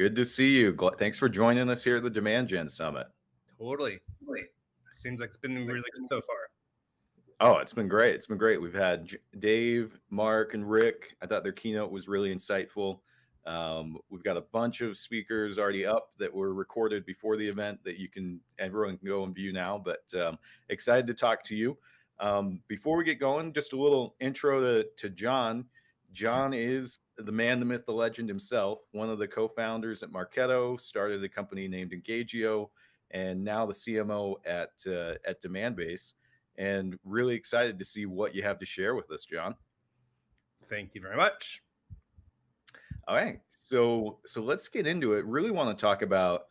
Good to see you. Thanks for joining us here at the Demand Gen Summit. Totally. Seems like it's been really good so far. Oh, it's been great. It's been great. We've had Dave, Mark, and Rick. I thought their keynote was really insightful. We've got a bunch of speakers already up that were recorded before the event that everyone can go and view now. But excited to talk to you. Before we get going, just a little intro to John. John is the man, the myth, the legend himself, one of the co-founders at Marketo, started a company named Engagio, and now the CMO at Demandbase. And really excited to see what you have to share with us, John. Thank you very much. All right. So let's get into it. Really want to talk about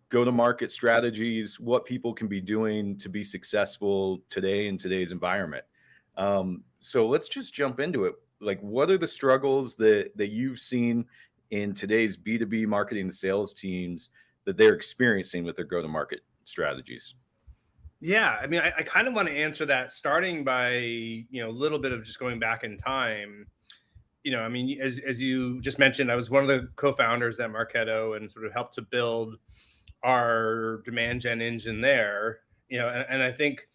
go-to-market strategies, what people can be doing to be successful today in today's environment. So let's just jump into it. Like, what are the struggles that you've seen in today's B2B marketing and sales teams that they're experiencing with their go-to-market strategies? Yeah, I mean, I kind of want to answer that starting by, a little bit of just going back in time. I mean, as you just mentioned, I was one of the co-founders at Marketo and sort of helped to build our demand gen engine there, and I think,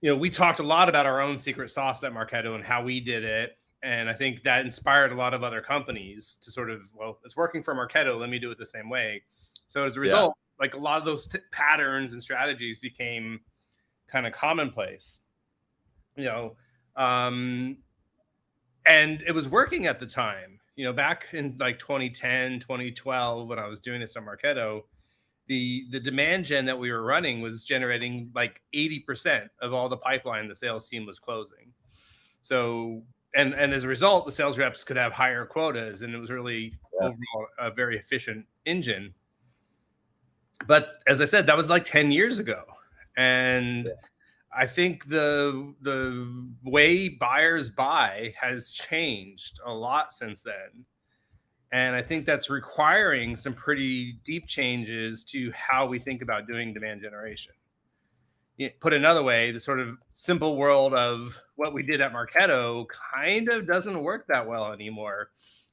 we talked a lot about our own secret sauce at Marketo and how we did it. And I think that inspired a lot of other companies to sort of, well, it's working for Marketo, let me do it the same way. So as a result, like a lot of those patterns and strategies became kind of commonplace, and it was working at the time, back in like 2010, 2012, when I was doing this at Marketo, the demand gen that we were running was generating like 80% of all the pipeline the sales team was closing. So, and as a result, the sales reps could have higher quotas, and it was really overall a very efficient engine. But as I said, that was like 10 years ago. And I think the way buyers buy has changed a lot since then. And I think that's requiring some pretty deep changes to how we think about doing demand generation. Put another way, the sort of simple world of what we did at Marketo kind of doesn't work that well anymore,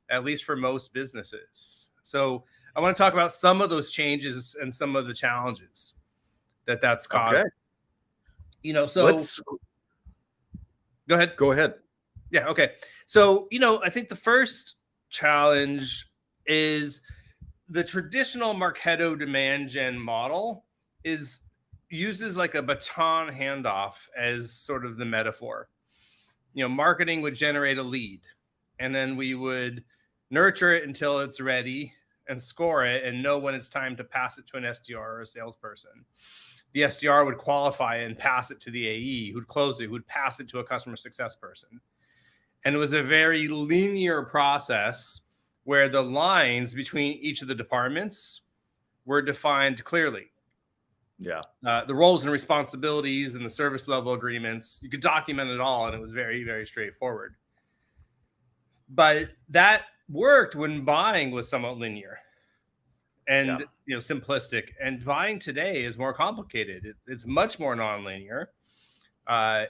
at least for most businesses. So I want to talk about some of those changes and some of the challenges that's caused. Okay. So go ahead. Go ahead. Yeah. Okay. So, I think the first challenge is the traditional Marketo demand gen model uses like a baton handoff as sort of the metaphor. Marketing would generate a lead, and then we would nurture it until it's ready and score it and know when it's time to pass it to an SDR or a salesperson. The SDR would qualify it and pass it to the AE, who'd close it, who'd pass it to a customer success person. And it was a very linear process where the lines between each of the departments were defined clearly. Yeah. The roles and responsibilities and the service level agreements, you could document it all, and it was very, very straightforward. But that worked when buying was somewhat linear and simplistic. And buying today is more complicated. It's much more nonlinear.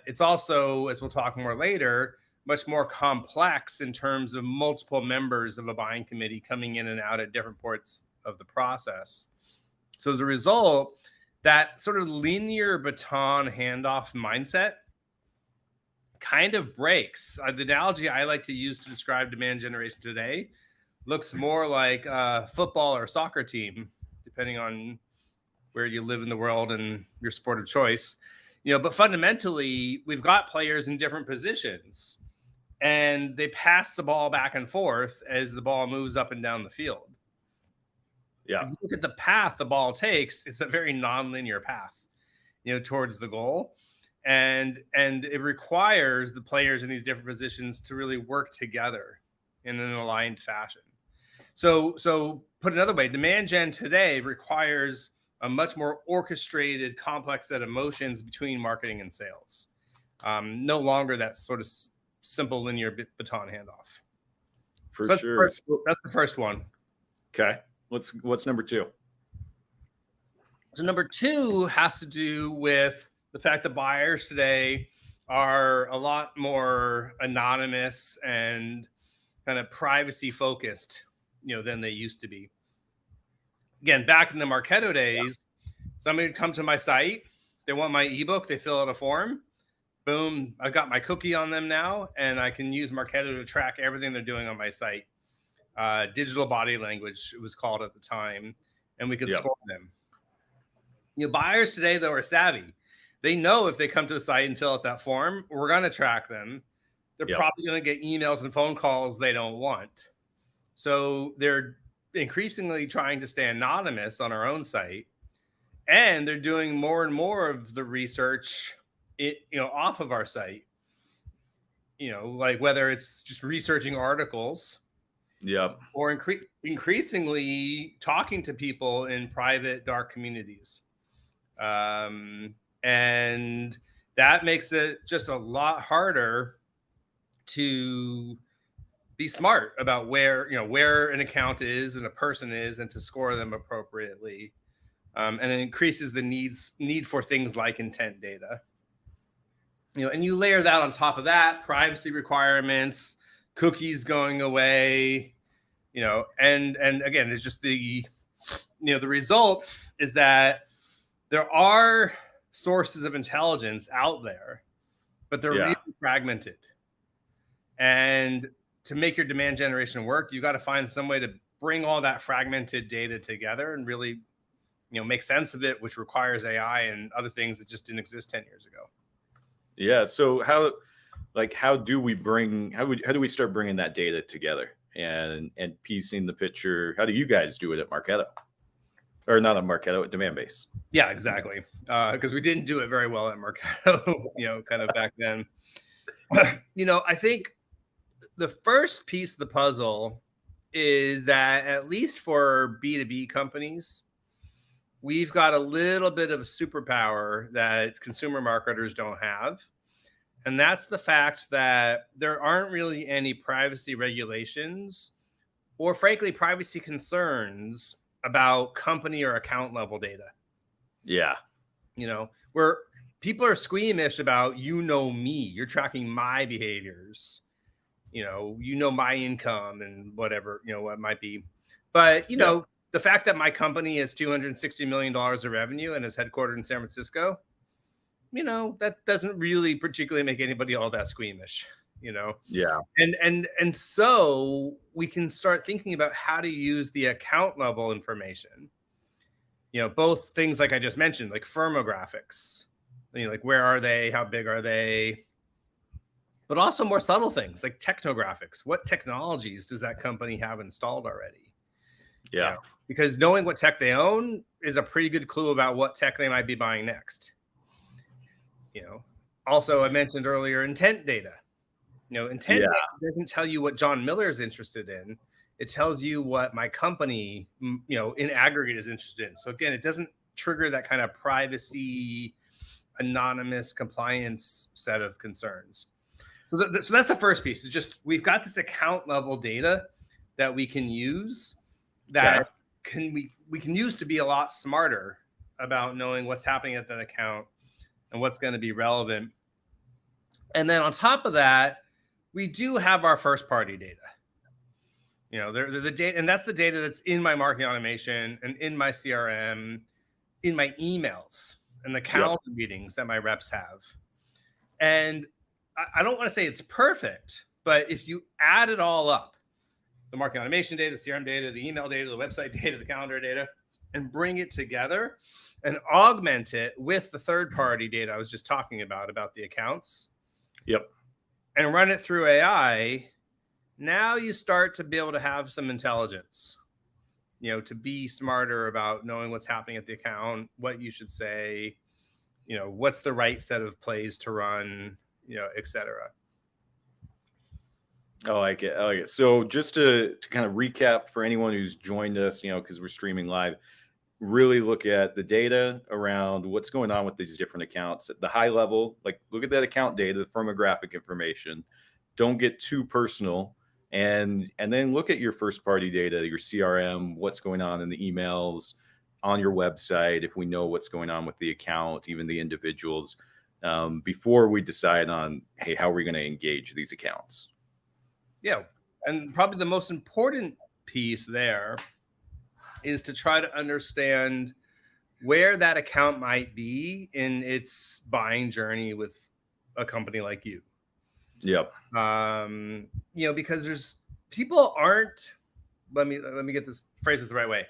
It's also, as we'll talk more later, much more complex in terms of multiple members of a buying committee coming in and out at different parts of the process. So as a result, that sort of linear baton handoff mindset kind of breaks. The analogy I like to use to describe demand generation today looks more like a football or soccer team, depending on where you live in the world and your sport of choice. But fundamentally, we've got players in different positions, and they pass the ball back and forth as the ball moves up and down the field. Yeah. If you look at the path the ball takes, it's a very nonlinear path, towards the goal. And it requires the players in these different positions to really work together in an aligned fashion. So put another way, demand gen today requires a much more orchestrated, complex set of motions between marketing and sales. No longer that sort of simple linear baton handoff. For sure. That's the first one. Okay. What's number two? So number two has to do with the fact that buyers today are a lot more anonymous and kind of privacy focused, than they used to be. again, back in the Marketo days, somebody would come to my site, they want my ebook, they fill out a form, boom, I've got my cookie on them now, and I can use Marketo to track everything they're doing on my site. Digital body language, it was called at the time, and we could score them. Buyers today, though, are savvy. They know if they come to the site and fill out that form, we're going to track them. They're probably going to get emails and phone calls they don't want. So they're increasingly trying to stay anonymous on our own site. And they're doing more and more of the research, off of our site. Like whether it's just researching articles, or increasingly talking to people in private dark communities, and that makes it just a lot harder to be smart about where an account is and a person is, and to score them appropriately. And it increases the need for things like intent data. And you layer that on top of that, privacy requirements, cookies going away, and again, it's just the result is that there are sources of intelligence out there, but they're really fragmented. And to make your demand generation work, you got to find some way to bring all that fragmented data together and really, make sense of it, which requires AI and other things that just didn't exist 10 years ago. Yeah. So how do we start bringing that data together and piecing the picture? How do you guys do it at Marketo? Or not at Marketo, at Demandbase? Yeah, exactly. Because we didn't do it very well at Marketo, kind of back then. I think the first piece of the puzzle is that, at least for B2B companies, we've got a little bit of superpower that consumer marketers don't have. And that's the fact that there aren't really any privacy regulations or, frankly, privacy concerns about company or account level data. Yeah. Where people are squeamish about, me, you're tracking my behaviors, my income and whatever, what it might be. But, the fact that my company has $260 million of revenue and is headquartered in San Francisco, that doesn't really particularly make anybody all that squeamish, Yeah. And so we can start thinking about how to use the account level information, both things like I just mentioned, like firmographics, like where are they, how big are they, but also more subtle things like technographics. What technologies does that company have installed already? Yeah. Because knowing what tech they own is a pretty good clue about what tech they might be buying next. Also, I mentioned earlier, intent data. Intent data doesn't tell you what John Miller is interested in. It tells you what my company, in aggregate, is interested in. So again, it doesn't trigger that kind of privacy, anonymous compliance set of concerns. So that's the first piece. Is just we've got this account level data that we can use that we can use to be a lot smarter about knowing what's happening at that account and what's going to be relevant. And then on top of that, we do have our first party data. The data, and that's the data that's in my marketing automation and in my CRM, in my emails and the calendar meetings that my reps have. And I don't want to say it's perfect, but if you add it all up, the marketing automation data, CRM data, the email data, the website data, the calendar data, and bring it together and augment it with the third-party data I was just talking about the accounts. And run it through AI, now you start to be able to have some intelligence, to be smarter about knowing what's happening at the account, what you should say, what's the right set of plays to run, et cetera. I like it. So just to kind of recap for anyone who's joined us, because we're streaming live, really look at the data around what's going on with these different accounts at the high level. Like, look at that account data, the firmographic information. Don't get too personal, and then look at your first party data, your CRM, what's going on in the emails, on your website, if we know what's going on with the account, even the individuals, before we decide on, hey, how are we going to engage these accounts? Yeah. And probably the most important piece there is to try to understand where that account might be in its buying journey with a company like you. Yep. Because there's people aren't, let me get this phrase the right way.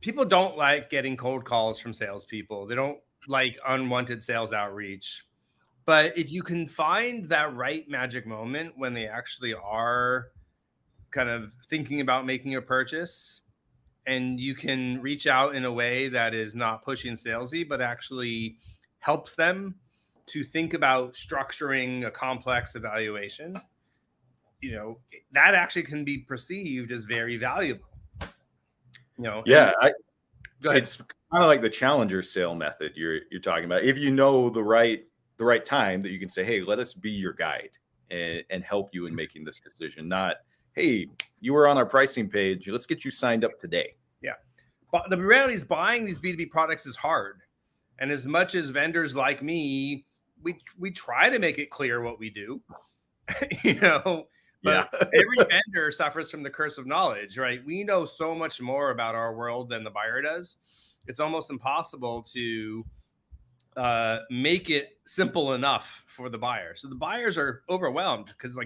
People don't like getting cold calls from salespeople. They don't like unwanted sales outreach. But if you can find that right magic moment when they actually are kind of thinking about making a purchase, and you can reach out in a way that is not pushing salesy, but actually helps them to think about structuring a complex evaluation, that actually can be perceived as very valuable. Yeah, Go ahead. it's kind of like the challenger sale method you're talking about. If you know the right time, that you can say, hey, let us be your guide and help you in making this decision. Not, hey, you were on our pricing page, let's get you signed up today. Yeah. But the reality is buying these B2B products is hard. And as much as vendors like me, we try to make it clear what we do, but every vendor suffers from the curse of knowledge, right? We know so much more about our world than the buyer does. It's almost impossible to make it simple enough for the buyer. So the buyers are overwhelmed because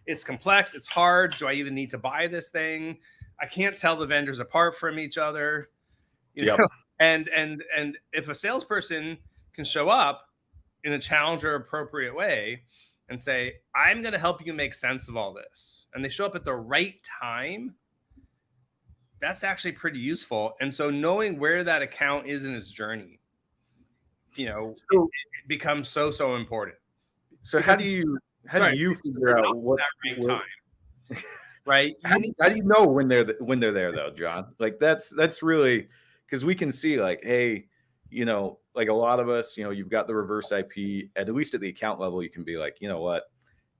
it's complex, it's hard. Do I even need to buy this thing? I can't tell the vendors apart from each other. And if a salesperson can show up in a challenger appropriate way and say, I'm going to help you make sense of all this, and they show up at the right time, that's actually pretty useful. And so knowing where that account is in its journey, it becomes so important. So how do you figure out what that right time? Right? How do you know when they're there though, John? Like that's really, because we can see like, hey, like a lot of us, you've got the reverse IP. At least at the account level, you can be like, you know what,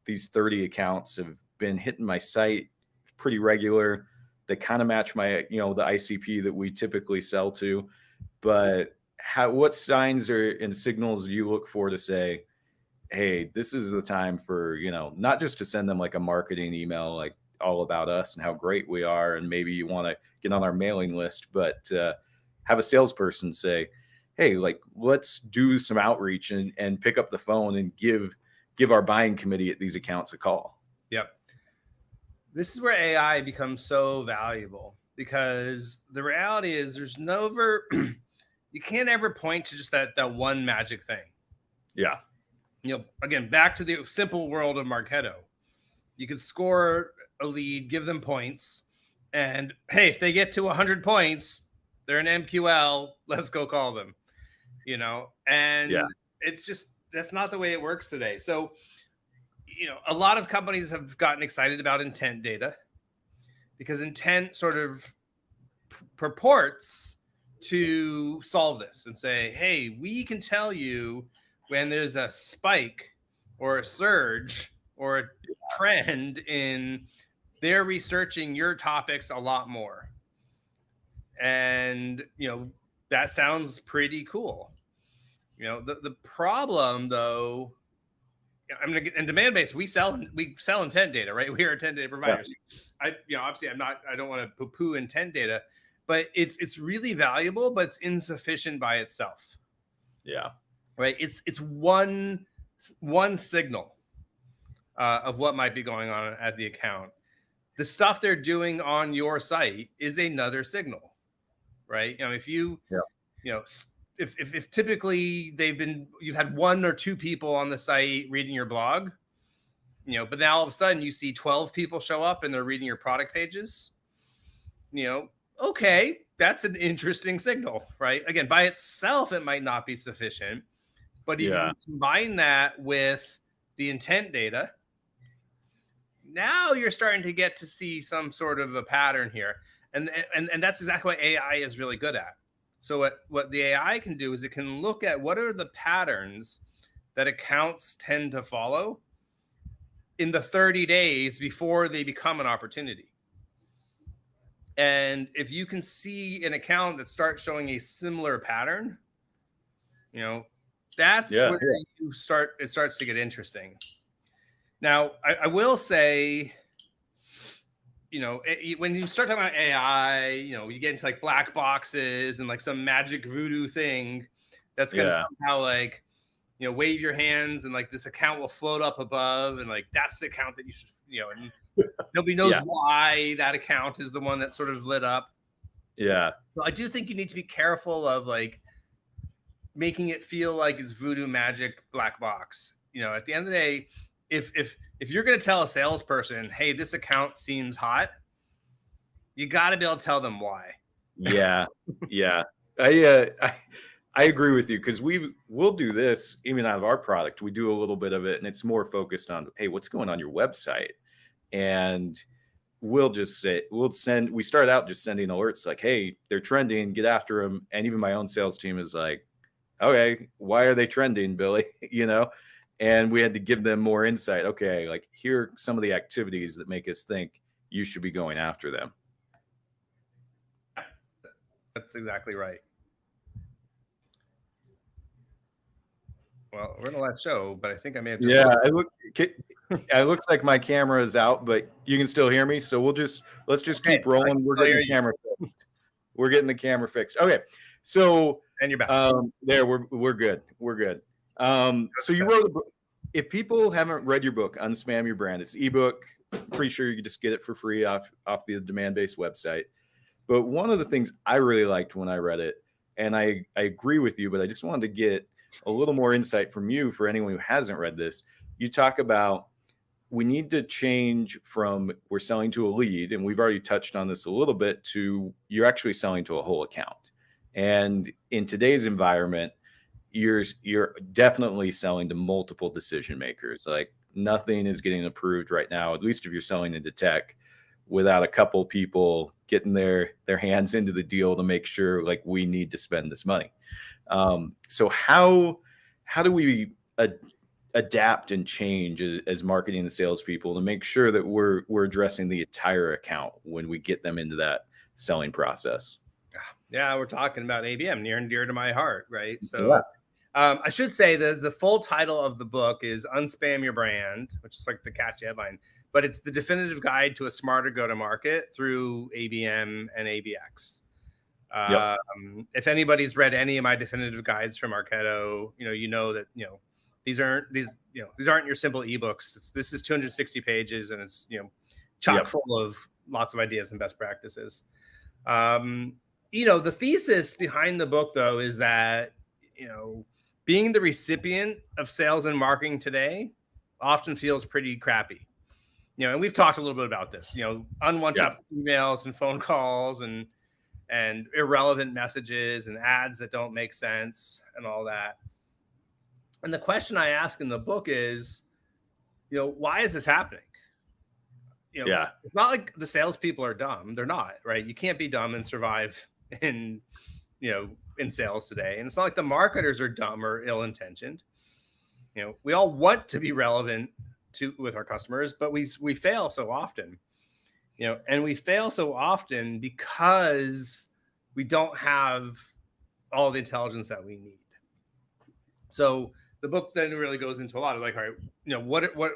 these 30 accounts have been hitting my site pretty regular. They kind of match my, the ICP that we typically sell to. But what signs and signals do you look for to say, hey, this is the time for, not just to send them like a marketing email, like all about us and how great we are, and maybe you want to get on our mailing list, but have a salesperson say, hey, like, let's do some outreach and pick up the phone and give our buying committee at these accounts a call. Yep. This is where AI becomes so valuable, because the reality is there's you can't ever point to just that one magic thing. Yeah. Again, back to the simple world of Marketo. You could score a lead, give them points, and hey, if they get to 100 points, they're an MQL, let's go call them. It's just, that's not the way it works today. So, a lot of companies have gotten excited about intent data, because intent sort of purports to solve this and say, hey, we can tell you when there's a spike or a surge or a trend in they're researching your topics a lot more. And, that sounds pretty cool. The problem though, in Demandbase, we sell intent data, right? We are intent data providers. Yeah. Obviously I don't want to poo-poo intent data, but it's really valuable, but it's insufficient by itself. Yeah. Right. It's one signal of what might be going on at the account. The stuff they're doing on your site is another signal, right? If you, if typically you've had one or two people on the site reading your blog, but now all of a sudden you see 12 people show up and they're reading your product pages, okay, that's an interesting signal, right? Again, by itself, it might not be sufficient, but if you combine that with the intent data, now you're starting to get to see some sort of a pattern here. And that's exactly what AI is really good at. So what the AI can do is it can look at what are the patterns that accounts tend to follow in the 30 days before they become an opportunity. And if you can see an account that starts showing a similar pattern, that's where it starts to get interesting. Now, I will say, when you start talking about AI, you get into like black boxes and like some magic voodoo thing that's going to somehow like, wave your hands and like this account will float up above and like that's the account that you should, and nobody knows why that account is the one that sort of lit up. Yeah. So I do think you need to be careful of like making it feel like it's voodoo magic black box. At the end of the day, if you're going to tell a salesperson, hey, this account seems hot, you got to be able to tell them why. Yeah. I agree with you, because we'll do this even out of our product. We do a little bit of it, and it's more focused on, hey, what's going on your website? And we'll just say, we start out just sending alerts like, hey, they're trending, get after them. And even my own sales team is like, okay, why are they trending, Billy? And we had to give them more insight. Okay, like here are some of the activities that make us think you should be going after them. That's exactly right. Well, we're in a live show, but I think I may have just it looks like my camera is out, but you can still hear me. So let's just keep rolling. We're getting the camera fixed. We're getting the camera fixed. Okay. So and you're back. There we're good. We're good. So you wrote a book. If people haven't read your book, Unspam Your Brand, it's ebook. Pretty sure you can just get it for free off the Demandbase website. But one of the things I really liked when I read it, and I agree with you, but I just wanted to get a little more insight from you for anyone who hasn't read this. You talk about we need to change from we're selling to a lead, and we've already touched on this a little bit, to you're actually selling to a whole account. And in today's environment, you're definitely selling to multiple decision makers. Like nothing is getting approved right now, at least if you're selling into tech, without a couple people getting their hands into the deal to make sure like we need to spend this money. So how do we adapt and change as marketing and salespeople to make sure that we're addressing the entire account when we get them into that selling process? Yeah, we're talking about ABM, near and dear to my heart, right? So I should say the full title of the book is Unspam Your Brand, which is like the catchy headline, but it's the definitive guide to a smarter go-to-market through ABM and ABX. If anybody's read any of my definitive guides from Marketo, you know that these aren't your simple ebooks. This is 260 pages, and it's chock full of lots of ideas and best practices. The thesis behind the book, though, is that being the recipient of sales and marketing today often feels pretty crappy. And we've talked a little bit about this. Unwanted emails and phone calls and irrelevant messages and ads that don't make sense and all that. And the question I ask in the book is, why is this happening? It's not like the salespeople are dumb. They're not, right? You can't be dumb and survive in sales today. And it's not like the marketers are dumb or ill-intentioned. We all want to be relevant with our customers, but we fail so often. And we fail so often because we don't have all the intelligence that we need. So the book then really goes into a lot of like, all right,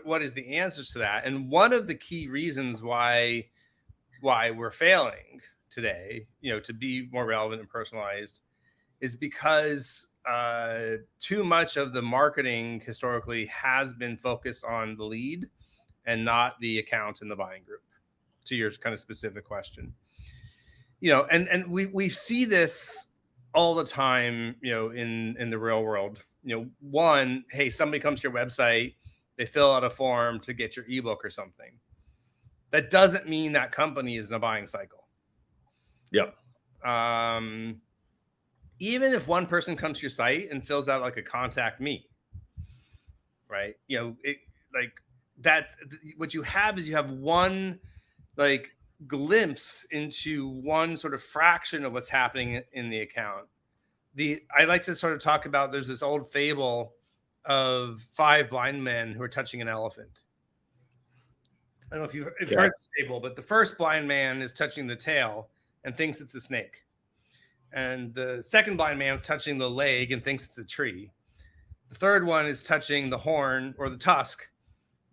what is the answers to that? And one of the key reasons why we're failing today, to be more relevant and personalized, is because too much of the marketing historically has been focused on the lead and not the account and the buying group. To your kind of specific question, and we see this all the time, in the real world. One, hey, somebody comes to your website, they fill out a form to get your ebook or something. That doesn't mean that company is in a buying cycle. Yep. Even if one person comes to your site and fills out like a contact me, right? What you have is you have one like glimpse into one sort of fraction of what's happening in the account. I like to sort of talk about, there's this old fable of 5 blind men who are touching an elephant. I don't know if you've heard this fable, but the first blind man is touching the tail and thinks it's a snake. And the second blind man is touching the leg and thinks it's a tree. The third one is touching the horn or the tusk,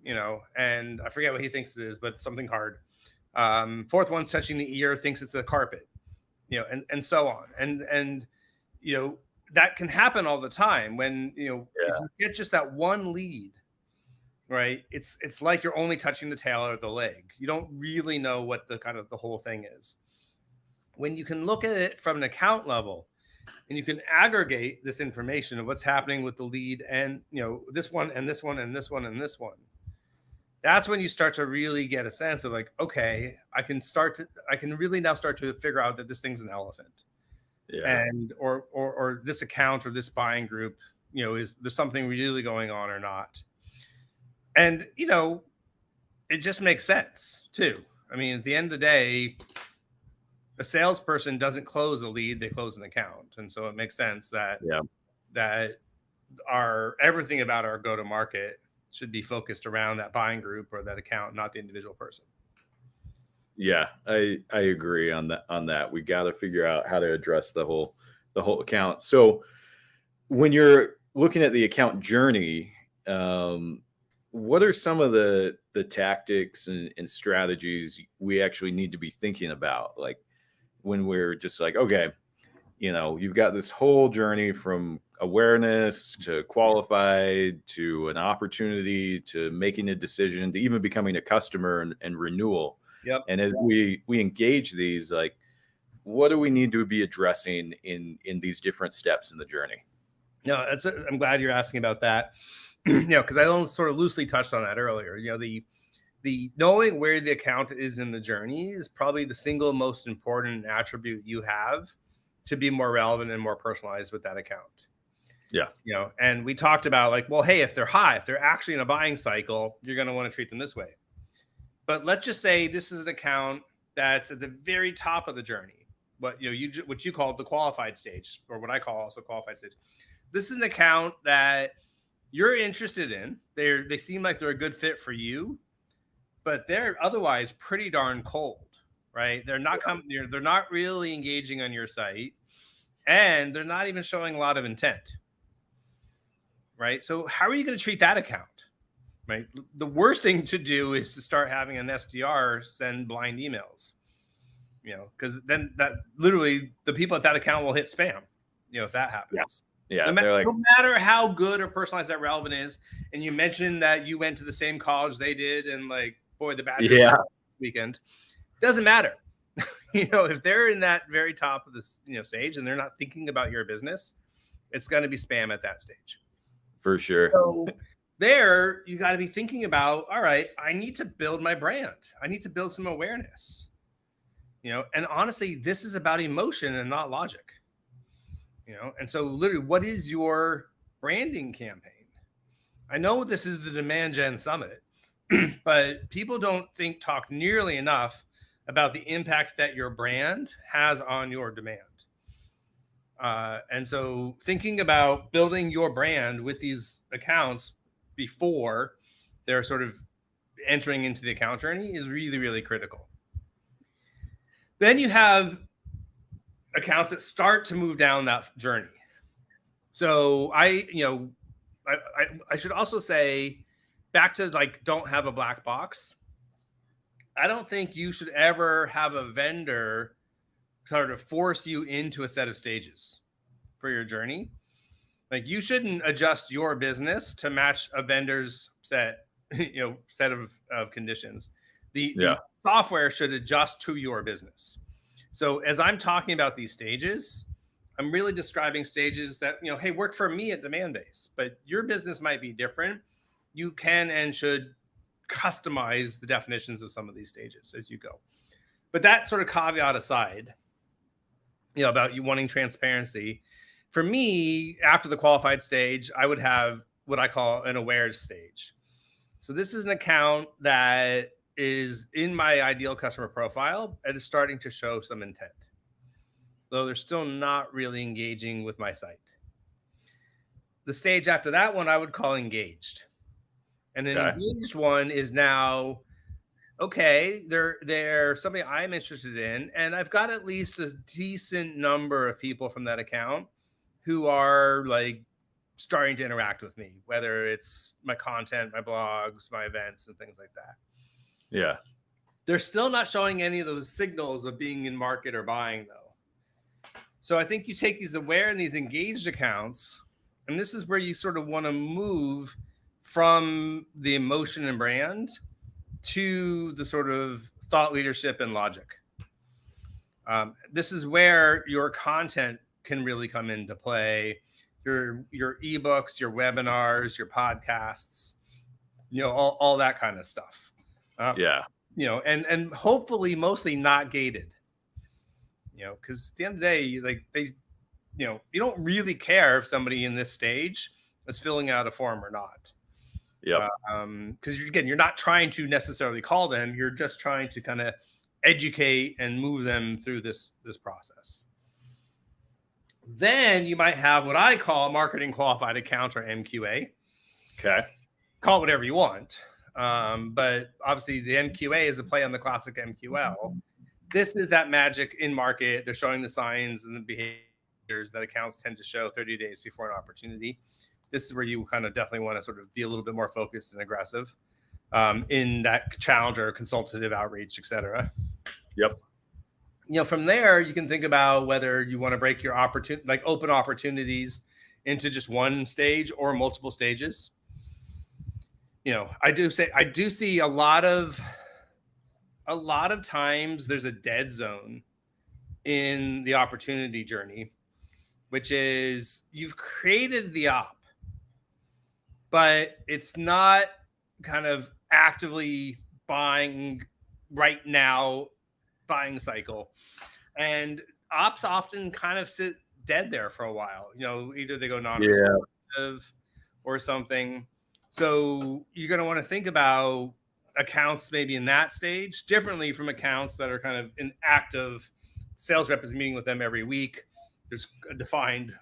and I forget what he thinks it is, but something hard. Fourth one's touching the ear, thinks it's a carpet, and so on. And that can happen all the time when, if you get just that one lead, right? It's like you're only touching the tail or the leg. You don't really know what the kind of the whole thing is. When you can look at it from an account level and you can aggregate this information of what's happening with the lead and, this one and this one and this one and this one, that's when you start to really get a sense of like, okay, I can really now start to figure out that this thing's an elephant. Yeah. And or this account or this buying group, is there something really going on or not? And it just makes sense too. I mean, at the end of the day, a salesperson doesn't close a lead, they close an account. And so it makes sense that everything about our go-to-market should be focused around that buying group or that account, not the individual person. Yeah, I agree on that. We got to figure out how to address the whole account. So when you're looking at the account journey, what are some of the tactics and strategies we actually need to be thinking about? Like when we're just like, okay, you've got this whole journey from awareness to qualified to an opportunity to making a decision to even becoming a customer and renewal. Yep. And as we engage these, like, what do we need to be addressing in these different steps in the journey? No, I'm glad you're asking about that. Because I almost sort of loosely touched on that earlier. The knowing where the account is in the journey is probably the single most important attribute you have to be more relevant and more personalized with that account. Yeah. And we talked about like, well, hey, if they're actually in a buying cycle, you're going to want to treat them this way. But let's just say this is an account that's at the very top of the journey. What you call the qualified stage, or what I call also qualified stage. This is an account that you're interested in. They seem like they're a good fit for you, but they're otherwise pretty darn cold, right? They're not they're not really engaging on your site, and they're not even showing a lot of intent, right? So how are you going to treat that account? Right. The worst thing to do is to start having an SDR send blind emails, because then that literally the people at that account will hit spam, if that happens. Yeah. No matter how good or personalized that relevant is. And you mentioned that you went to the same college they did and like, boy, the Badgers weekend, doesn't matter. If they're in that very top of this, stage and they're not thinking about your business, it's going to be spam at that stage. For sure. So there, you got to be thinking about, all right, I need to build my brand. I need to build some awareness, and honestly, this is about emotion and not logic, and so literally, what is your branding campaign? I know this is the Demand Gen Summit, but people don't talk nearly enough about the impact that your brand has on your demand. And so thinking about building your brand with these accounts before they're sort of entering into the account journey is really, really critical. Then you have accounts that start to move down that journey. So I should also say, back to like, don't have a black box. I don't think you should ever have a vendor sort of force you into a set of stages for your journey. Like, you shouldn't adjust your business to match a vendor's set of conditions. The software should adjust to your business. So as I'm talking about these stages, I'm really describing stages that, hey, work for me at Demandbase, but your business might be different. You can and should customize the definitions of some of these stages as you go. But that sort of caveat aside, about you wanting transparency, for me, after the qualified stage, I would have what I call an aware stage. So this is an account that is in my ideal customer profile and is starting to show some intent, though they're still not really engaging with my site. The stage after that one, I would call engaged. And an engaged one is now, okay, they're somebody I'm interested in, and I've got at least a decent number of people from that account who are like starting to interact with me, whether it's my content, my blogs, my events, and things like that. Yeah. They're still not showing any of those signals of being in market or buying, though. So I think you take these aware and these engaged accounts, and this is where you sort of want to move from the emotion and brand to the sort of thought leadership and logic. This is where your content can really come into play. Your ebooks, your webinars, your podcasts, all that kind of stuff. And hopefully mostly not gated. Because at the end of the day, like you don't really care if somebody in this stage is filling out a form or not. Yeah. Because you're not trying to necessarily call them. You're just trying to kind of educate and move them through this process. Then you might have what I call marketing qualified account, or MQA. Okay. Call it whatever you want. But obviously the MQA is a play on the classic MQL. This is that magic in market. They're showing the signs and the behaviors that accounts tend to show 30 days before an opportunity. This is where you kind of definitely want to sort of be a little bit more focused and aggressive in that challenge or consultative outreach, et cetera. Yep. From there, you can think about whether you want to break your open opportunities into just one stage or multiple stages. I do see a lot of times there's a dead zone in the opportunity journey, which is you've created the op, but it's not kind of actively buying right now, buying cycle. And ops often kind of sit dead there for a while. Either they go non-responsive or something. So you're going to want to think about accounts maybe in that stage differently from accounts that are kind of in active. Sales rep is meeting with them every week. There's a defined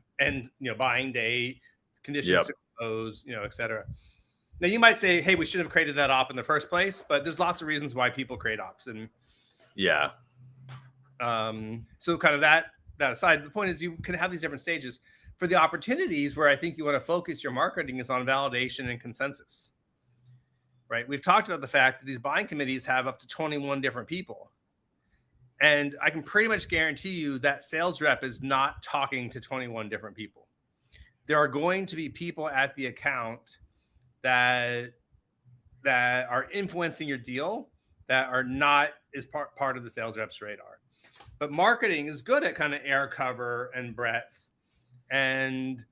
buying day, conditions to close, et cetera. Now you might say, hey, we should have created that op in the first place, but there's lots of reasons why people create ops. And so kind of that aside, the point is you can have these different stages. For the opportunities where I think you want to focus your marketing is on validation and consensus, right? We've talked about the fact that these buying committees have up to 21 different people. And I can pretty much guarantee you that sales rep is not talking to 21 different people. There are going to be people at the account that are influencing your deal that are not as part of the sales rep's radar. But marketing is good at kind of air cover and breadth. And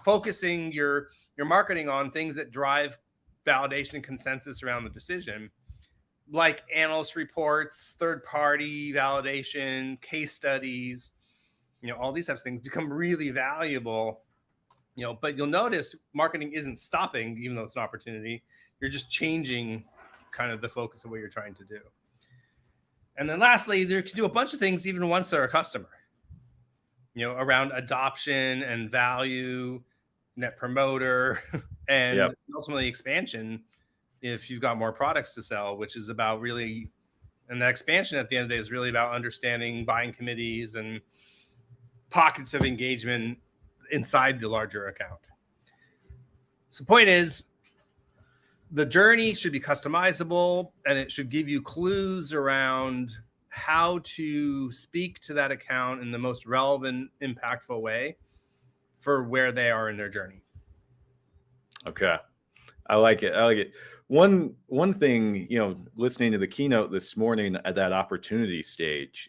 focusing your marketing on things that drive validation and consensus around the decision, like analyst reports, third-party validation, case studies, all these types of things become really valuable. But you'll notice marketing isn't stopping, even though it's an opportunity. You're just changing kind of the focus of what you're trying to do. And then lastly, they can do a bunch of things even once they're a customer. Around adoption and value, net promoter, and ultimately expansion if you've got more products to sell, which is about really, and that expansion at the end of the day is really about understanding buying committees and pockets of engagement inside the larger account. So the point is, the journey should be customizable, and it should give you clues around how to speak to that account in the most relevant, impactful way for where they are in their journey. Okay. I like it. One thing, listening to the keynote this morning at that opportunity stage,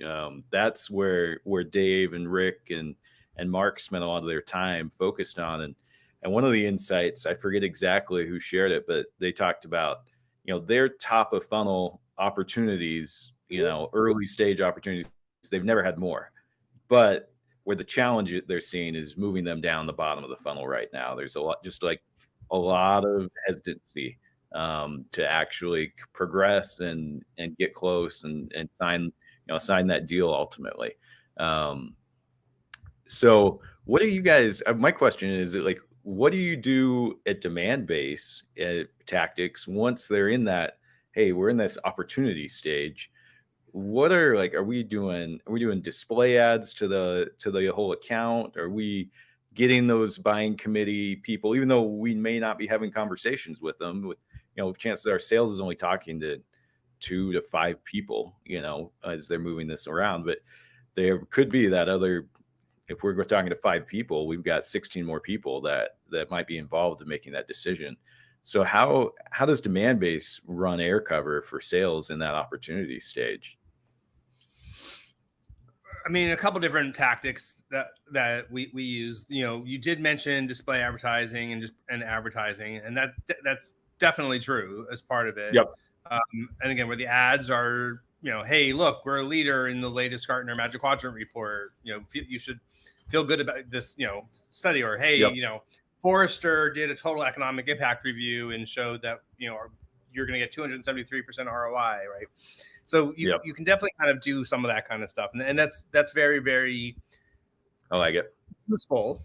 that's where Dave and Rick and Mark spent a lot of their time focused on. And one of the insights, I forget exactly who shared it, but they talked about, their top of funnel opportunities, early stage opportunities, they've never had more. But where the challenge they're seeing is moving them down the bottom of the funnel right now. There's a lot of hesitancy to actually progress and get close and sign that deal ultimately. So what do you guys, my question is, what do you do at Demandbase tactics once they're in that, hey, we're in this opportunity stage? What are we doing display ads to the whole account? Are we getting those buying committee people, even though we may not be having conversations with them, with chances are sales is only talking to 2 to 5 people, as they're moving this around. But there could be that other, if we're talking to 5 people, we've got 16 more people that might be involved in making that decision. So how does Demandbase run air cover for sales in that opportunity stage? I mean, a couple different tactics that we use. You did mention display advertising and advertising, and that's definitely true as part of it. Yep. And again, where the ads are, hey, look, we're a leader in the latest Gartner Magic Quadrant report. You should feel good about this, study. Or hey, Yep. Forrester did a total economic impact review and showed that you're going to get 273% ROI, right? So you can definitely kind of do some of that kind of stuff, and that's very, very, I like it, useful.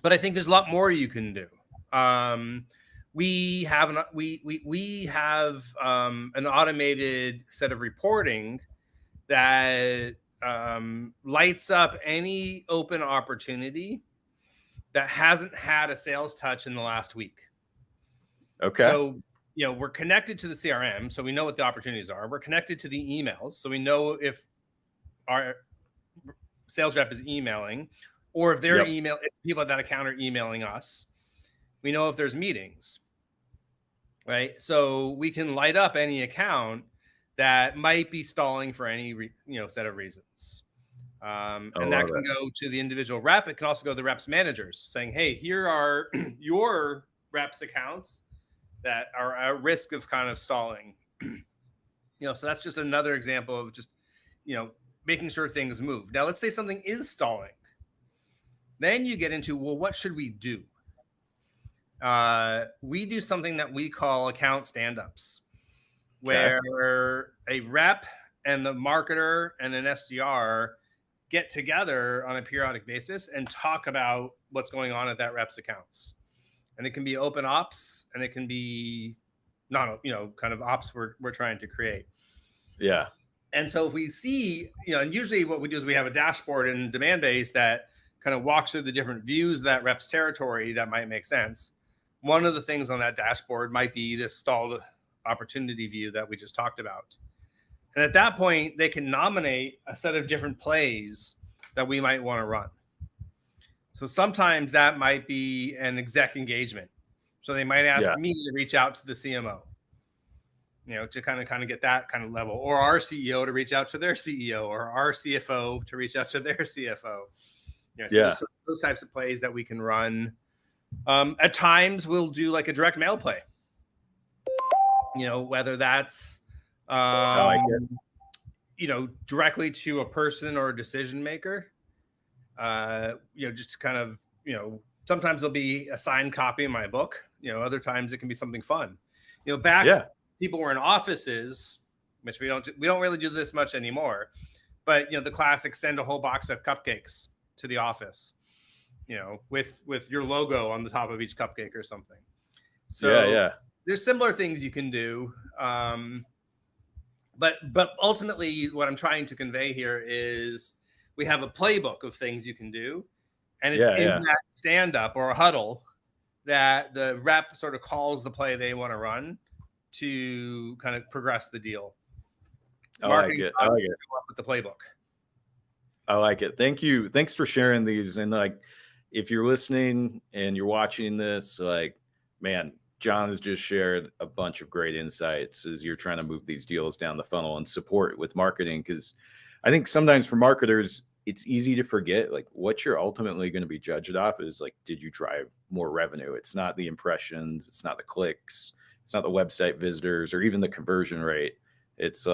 But I think there's a lot more you can do. We have an automated set of reporting that lights up any open opportunity that hasn't had a sales touch in the last week. Okay. So we're connected to the CRM, so we know what the opportunities are. We're connected to the emails, so we know if our sales rep is emailing, or if they're if people at that account are emailing us. We know if there's meetings, right? So we can light up any account that might be stalling for any set of reasons. And that can go to the individual rep. It can also go to the reps managers saying, hey, here are your reps accounts that are at risk of kind of stalling. So that's just another example of just, making sure things move. Now, let's say something is stalling. Then you get into, well, what should we do? We do something that we call account stand-ups, where a rep and the marketer and an SDR get together on a periodic basis and talk about what's going on at that rep's accounts. And it can be open ops, and it can be not, kind of ops we're trying to create. Yeah. And so if we see, and usually what we do is we have a dashboard in Demandbase that kind of walks through the different views of that rep's territory that might make sense. One of the things on that dashboard might be this stalled opportunity view that we just talked about. And at that point, they can nominate a set of different plays that we might want to run. So sometimes that might be an exec engagement. So they might ask me to reach out to the CMO, to kind of get that kind of level, or our CEO to reach out to their CEO, or our CFO to reach out to their CFO. Those types of plays that we can run. At times we'll do like a direct mail play, whether that's, directly to a person or a decision maker. Just to kind of, sometimes there'll be a signed copy in my book, other times it can be something fun. People were in offices, which we don't really do this much anymore, but the classic send a whole box of cupcakes to the office, with your logo on the top of each cupcake or something. So there's similar things you can do. But ultimately what I'm trying to convey here is we have a playbook of things you can do, and it's in that stand up or a huddle that the rep sort of calls the play they want to run to kind of progress the deal. I like it. With the playbook. I like it. Thank you. Thanks for sharing these. And if you're listening and you're watching this, man, John has just shared a bunch of great insights as you're trying to move these deals down the funnel and support with marketing. Because I think sometimes for marketers, it's easy to forget what you're ultimately going to be judged off is did you drive more revenue? It's not the impressions, it's not the clicks, it's not the website visitors, or even the conversion rate. It's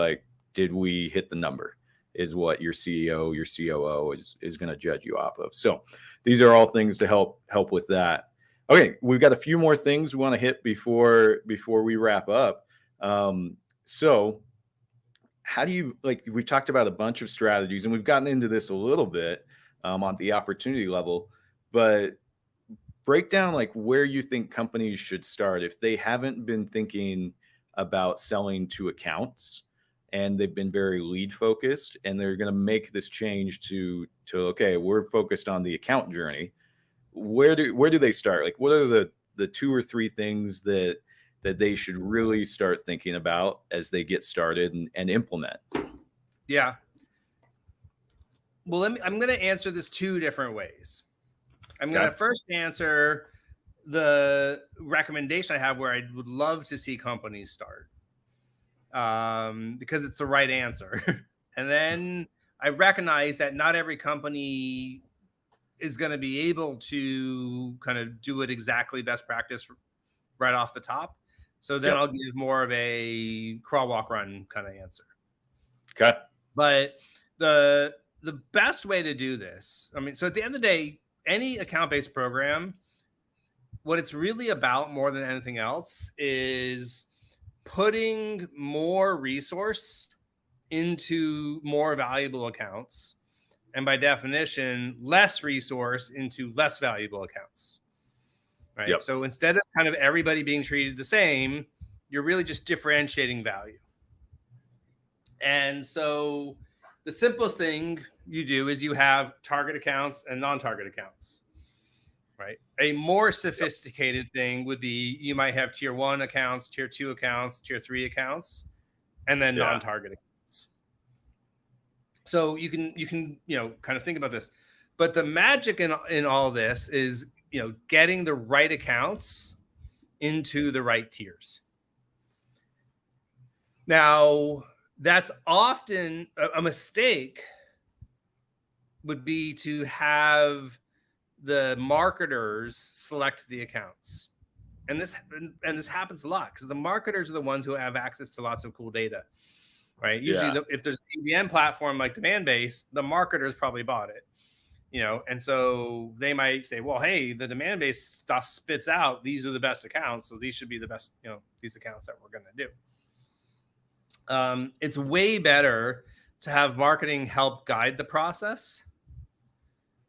did we hit the number? Is what your CEO, your COO is going to judge you off of. So these are all things to help with that. Okay, we've got a few more things we want to hit before we wrap up. So how do you, we talked about a bunch of strategies, and we've gotten into this a little bit on the opportunity level, but break down where you think companies should start if they haven't been thinking about selling to accounts and they've been very lead focused, and they're going to make this change to okay, we're focused on the account journey. Where do they start? What are the 2 or 3 things that that they should really start thinking about as they get started and implement? Yeah. Well, I'm going to answer this two different ways. I'm going to first answer the recommendation I have where I would love to see companies start, because it's the right answer. And then I recognize that not every company is going to be able to kind of do it exactly best practice right off the top. So then I'll give more of a crawl, walk, run kind of answer. Okay. But the best way to do this, I mean, so at the end of the day, any account-based program, what it's really about more than anything else is putting more resource into more valuable accounts, and by definition, less resource into less valuable accounts. Right. Yep. So instead of kind of everybody being treated the same, you're really just differentiating value. And so the simplest thing you do is you have target accounts and non-target accounts. Right. A more sophisticated thing would be you might have tier 1 accounts, tier 2 accounts, tier 3 accounts, and then non-target accounts. So you can, kind of think about this. But the magic in all this is, getting the right accounts into the right tiers. Now, that's often a mistake would be to have the marketers select the accounts. And this happens a lot because the marketers are the ones who have access to lots of cool data, right? Usually if there's an ABM platform like Demandbase, the marketers probably bought it, and so they might say, well, hey, the Demandbase stuff spits out, these are the best accounts, so these should be the best, these accounts that we're going to do. It's way better to have marketing help guide the process,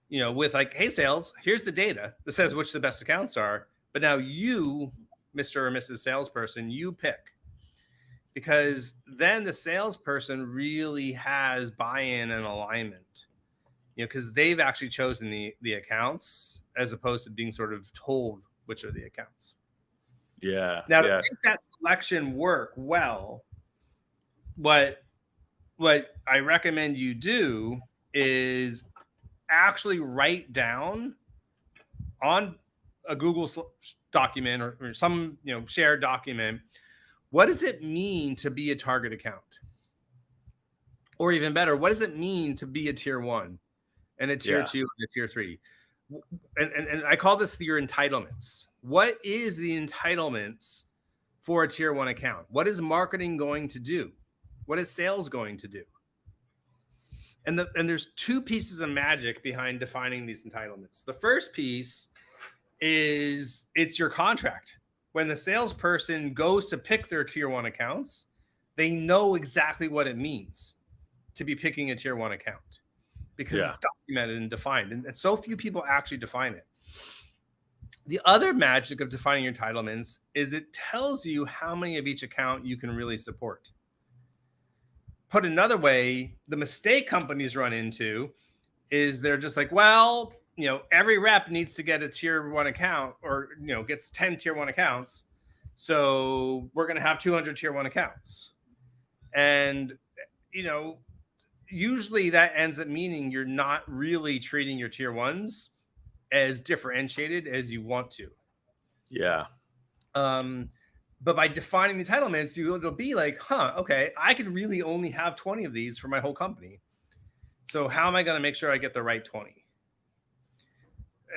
with like, hey, sales, here's the data that says which the best accounts are. But now you, Mr. or Mrs. Salesperson, you pick, because then the salesperson really has buy-in and alignment, because they've actually chosen the accounts as opposed to being sort of told which are the accounts. Yeah. Now, to make that selection work well, what I recommend you do is actually write down on a Google document or some shared document, what does it mean to be a target account? Or even better, what does it mean to be a tier 1 and a tier 2 and a tier 3? And I call this your entitlements. What is the entitlements for a tier 1 account? What is marketing going to do? What is sales going to do? And there's two pieces of magic behind defining these entitlements. The first piece is it's your contract. When the salesperson goes to pick their tier 1 accounts, they know exactly what it means to be picking a tier 1 account, because it's documented and defined. And so few people actually define it. The other magic of defining your entitlements is it tells you how many of each account you can really support. Put another way, the mistake companies run into is they're just like, well, every rep needs to get a tier 1 account, or, gets 10 tier 1 accounts. So we're going to have 200 tier 1 accounts. And, usually that ends up meaning you're not really treating your tier 1s as differentiated as you want to. Yeah. But by defining the entitlements, it'll be like, okay, I could really only have 20 of these for my whole company. So how am I going to make sure I get the right 20?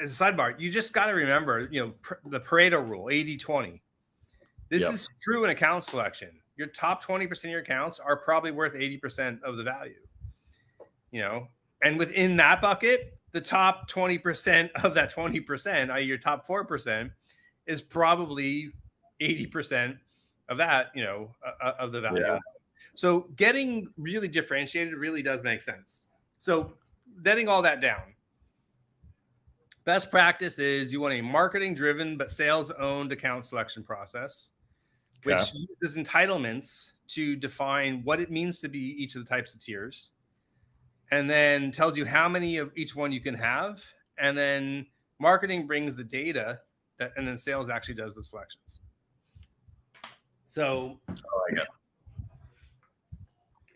As a sidebar, you just got to remember, the Pareto rule, 80-20. This is true in account selection. Your top 20% of your accounts are probably worth 80% of the value. And within that bucket, the top 20% of that 20%, i.e. your top 4%, is probably 80% of that, of the value. So getting really differentiated really does make sense. So netting all that down, best practice is you want a marketing driven but sales owned account selection process, which uses entitlements to define what it means to be each of the types of tiers, and then tells you how many of each one you can have. And then marketing brings the data and then sales actually does the selections. So I like it.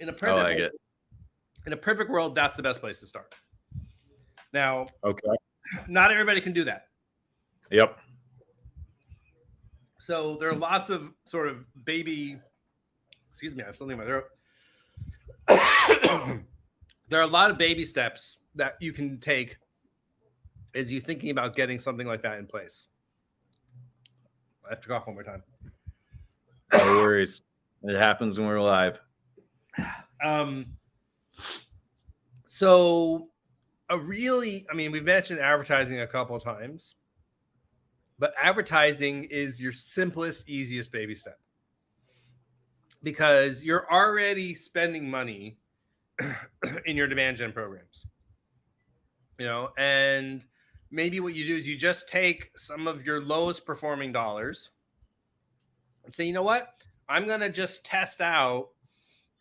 in a I perfect like world, it. in a perfect world, that's the best place to start. Now, Okay. not everybody can do that. Yep. So there are lots of sort of baby, excuse me, I have something in my throat. There are a lot of baby steps that you can take as you're thinking about getting something like that in place. I have to cough one more time. No worries. It happens when we're live. So we've mentioned advertising a couple of times, but advertising is your simplest, easiest baby step because you're already spending money in your demand gen programs, and maybe what you do is you just take some of your lowest performing dollars and say, you know what, I'm going to just test out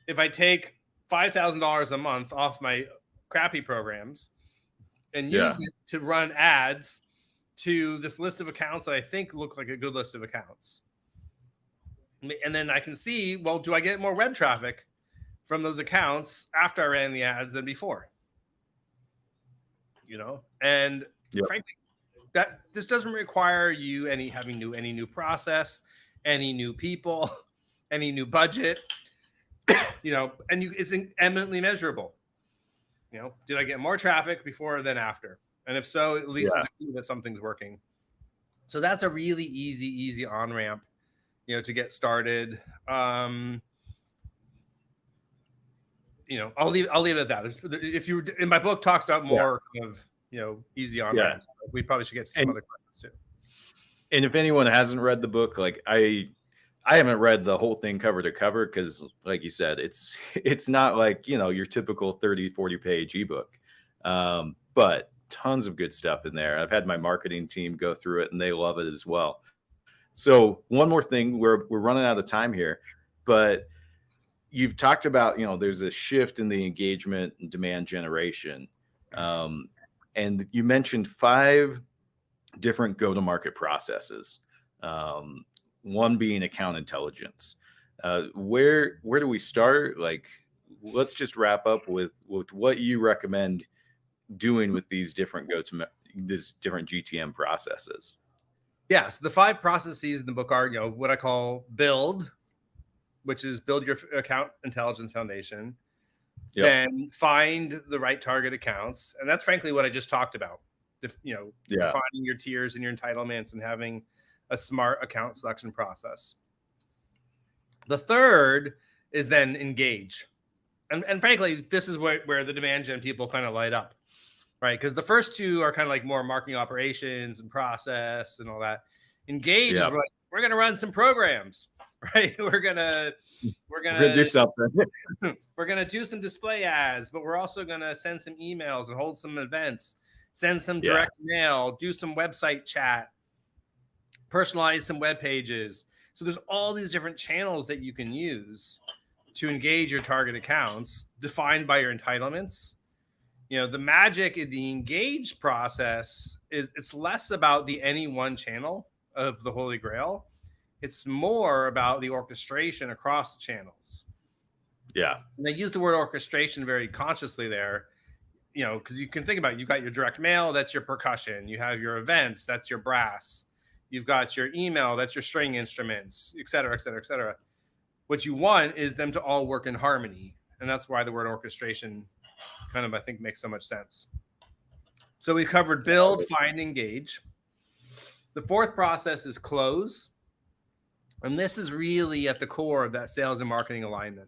if I take $5,000 a month off my crappy programs and use it to run ads to this list of accounts that I think look like a good list of accounts. And then I can see, well, do I get more web traffic from those accounts after I ran the ads than before? And frankly, that this doesn't require you any new process, any new people, any new budget, and it's eminently measurable. Did I get more traffic before than after? And if so, at least there's a clue that something's working. So that's a really easy on-ramp, to get started. I'll leave it at that. If you in my book talks about more of easy on-ramps. We probably should get to some other questions too. And if anyone hasn't read the book, like I haven't read the whole thing cover to cover because, like you said, it's not like your typical 30-40 page ebook, but tons of good stuff in there. I've had my marketing team go through it and they love it as well. So one more thing, we're running out of time here, but you've talked about there's a shift in the engagement and demand generation, and you mentioned 5 different go-to-market processes. One being account intelligence. Where do we start? Like, let's just wrap up with what you recommend doing with these different GTM processes. Yeah, so the 5 processes in the book are, what I call build, which is build your account intelligence foundation. Yep. Then find the right target accounts, and that's frankly what I just talked about. Defining your tiers and your entitlements and having a smart account selection process. The third is then engage. And frankly, this is where the demand gen people kind of light up, right? Because the first 2 are kind of like more marketing operations and process and all that. Engage is like, we're going to run some programs, right? We're gonna do something. We're gonna do some display ads, but we're also gonna send some emails and hold some events, send some direct mail, do some website chat, personalize some web pages. So there's all these different channels that you can use to engage your target accounts, defined by your entitlements. The magic in the engage process is it's less about the any one channel of the Holy Grail. It's more about the orchestration across the channels. Yeah. And I use the word orchestration very consciously there, because you can think about it. You've got your direct mail, that's your percussion. You have your events, that's your brass. You've got your email, that's your string instruments, et cetera, et cetera, et cetera. What you want is them to all work in harmony. And that's why the word orchestration kind of, I think, makes so much sense. So we covered build, find, engage. The 4th process is close. And this is really at the core of that sales and marketing alignment.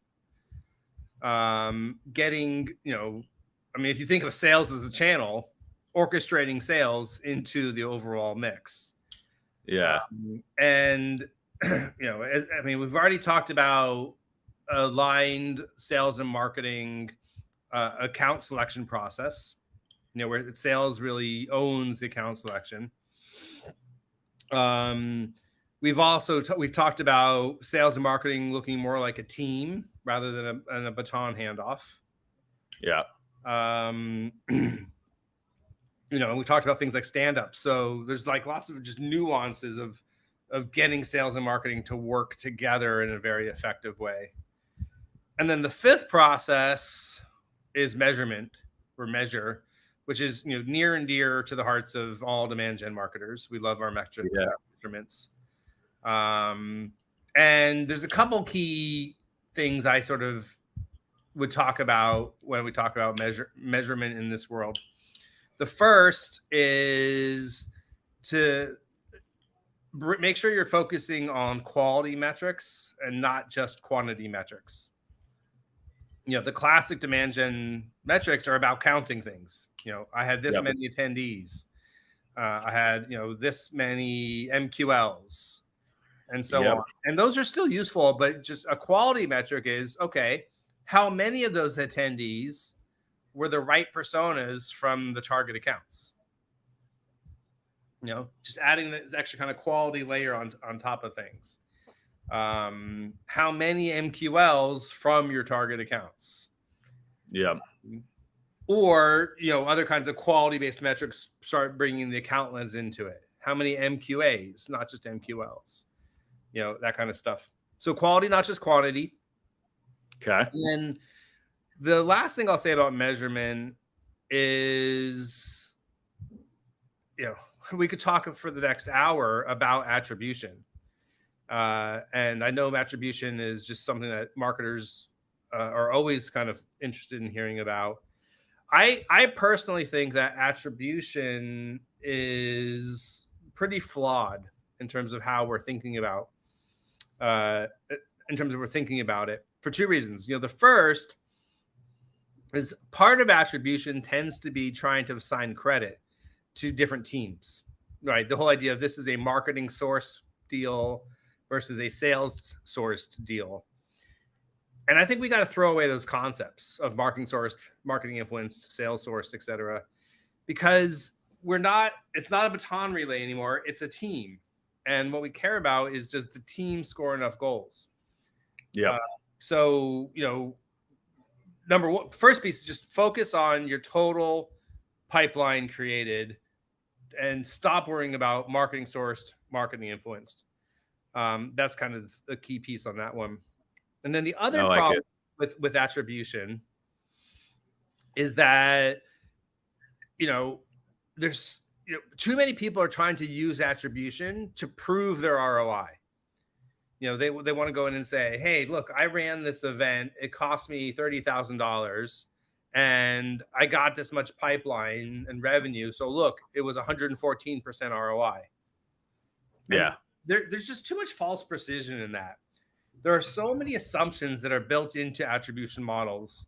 Getting, if you think of sales as a channel, orchestrating sales into the overall mix. Yeah. And, we've already talked about aligned sales and marketing account selection process, where sales really owns the account selection. We've talked about sales and marketing looking more like a team rather than a baton handoff. Yeah. We've talked about things like stand-up. So there's like lots of just nuances of of getting sales and marketing to work together in a very effective way. And then the fifth process is measurement, or measure, which is near and dear to the hearts of all demand gen marketers. We love our metrics and our measurements. And there's a couple key things I sort of would talk about when we talk about measurement in this world. The first is to make sure you're focusing on quality metrics and not just quantity metrics. The classic demand gen metrics are about counting things. I had this many attendees. I had, this many MQLs and so on. And those are still useful, but just a quality metric is, okay, how many of those attendees were the right personas from the target accounts? Just adding the extra kind of quality layer on top of things. How many MQLs from your target accounts? Yeah. Or, other kinds of quality-based metrics, start bringing the account lens into it. How many MQAs, not just MQLs, that kind of stuff. So quality, not just quantity. Okay. And then the last thing I'll say about measurement is, we could talk for the next hour about attribution. And I know attribution is just something that marketers are always kind of interested in hearing about. I personally think that attribution is pretty flawed in terms of how we're thinking about it for two reasons. The first is part of attribution tends to be trying to assign credit to different teams, right? The whole idea of this is a marketing sourced deal versus a sales sourced deal. And I think we got to throw away those concepts of marketing sourced, marketing influenced, sales sourced, et cetera, because it's not a baton relay anymore. It's a team. And what we care about is, does the team score enough goals? Yeah. So, number one, first piece is just focus on your total pipeline created and stop worrying about marketing sourced, marketing influenced. That's kind of the key piece on that one. And then the other problem with attribution is that, there's too many people are trying to use attribution to prove their ROI. They want to go in and say, hey, look, I ran this event. It cost me $30,000 and I got this much pipeline and revenue. So look, it was 114% ROI. Yeah. There's just too much false precision in that. There are so many assumptions that are built into attribution models,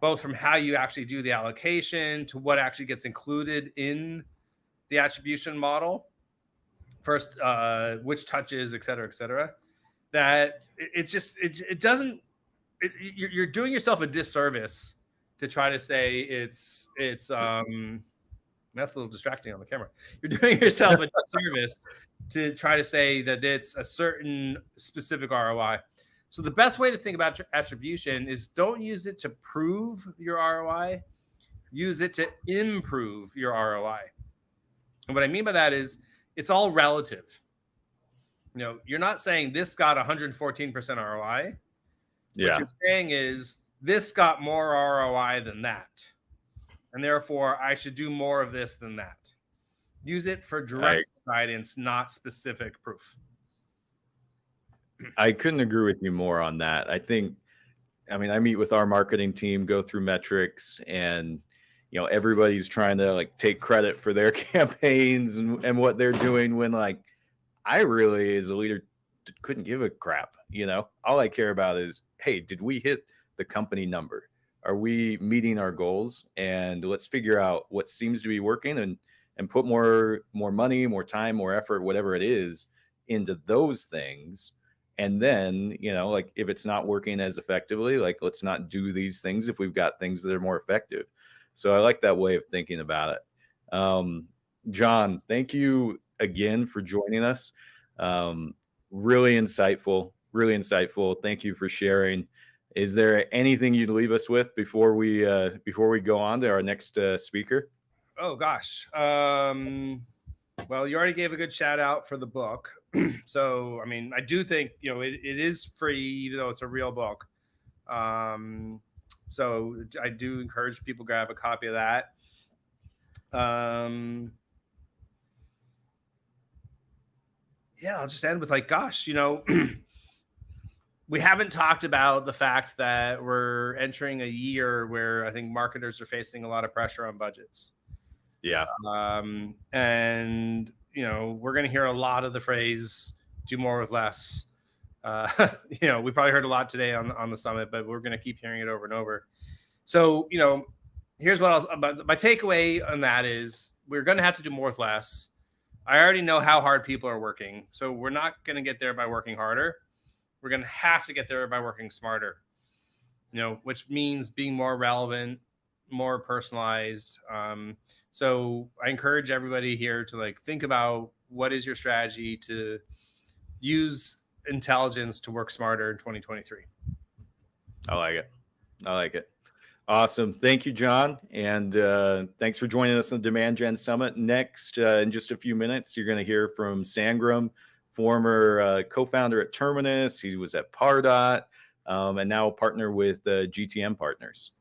both from how you actually do the allocation to what actually gets included in the attribution model. First, which touches, et cetera, that you're doing yourself a disservice to try to say it's that's a little distracting on the camera. You're doing yourself a disservice to try to say that it's a certain specific ROI. So the best way to think about attribution is, don't use it to prove your ROI, use it to improve your ROI. And what I mean by that is, it's all relative. You're not saying this got 114% ROI. Yeah. What you're saying is, this got more ROI than that, and therefore I should do more of this than that. Use it for direct guidance, not specific proof. I couldn't agree with you more on that. I meet with our marketing team, go through metrics, and everybody's trying to take credit for their campaigns and what they're doing, when I really, as a leader, couldn't give a crap. All I care about is, hey, did we hit the company number? Are we meeting our goals? And let's figure out what seems to be working and put more money, more time, more effort, whatever it is, into those things. And then, if it's not working as effectively, let's not do these things if we've got things that are more effective. So I like that way of thinking about it. John, thank you again for joining us. Really insightful. Thank you for sharing. Is there anything you'd leave us with before we go on to our next speaker? Oh gosh. Well, you already gave a good shout out for the book. So, I mean, I do think, it is free, even though it's a real book. So I do encourage people to grab a copy of that. Yeah, I'll just end with like, gosh, we haven't talked about the fact that we're entering a year where I think marketers are facing a lot of pressure on budgets. Yeah. And we're going to hear a lot of the phrase "do more with less." We probably heard a lot today on the summit, but we're going to keep hearing it over and over. So, here's what else. My takeaway on that is we're going to have to do more with less. I already know how hard people are working, so we're not going to get there by working harder. We're going to have to get there by working smarter. Which means being more relevant, more personalized. So I encourage everybody here to like think about what is your strategy to use intelligence to work smarter in 2023. I like it. Awesome. Thank you, John. And thanks for joining us on the Demand Gen Summit. Next, in just a few minutes, you're going to hear from Sangram, former co-founder at Terminus. He was at Pardot, and now a partner with GTM Partners.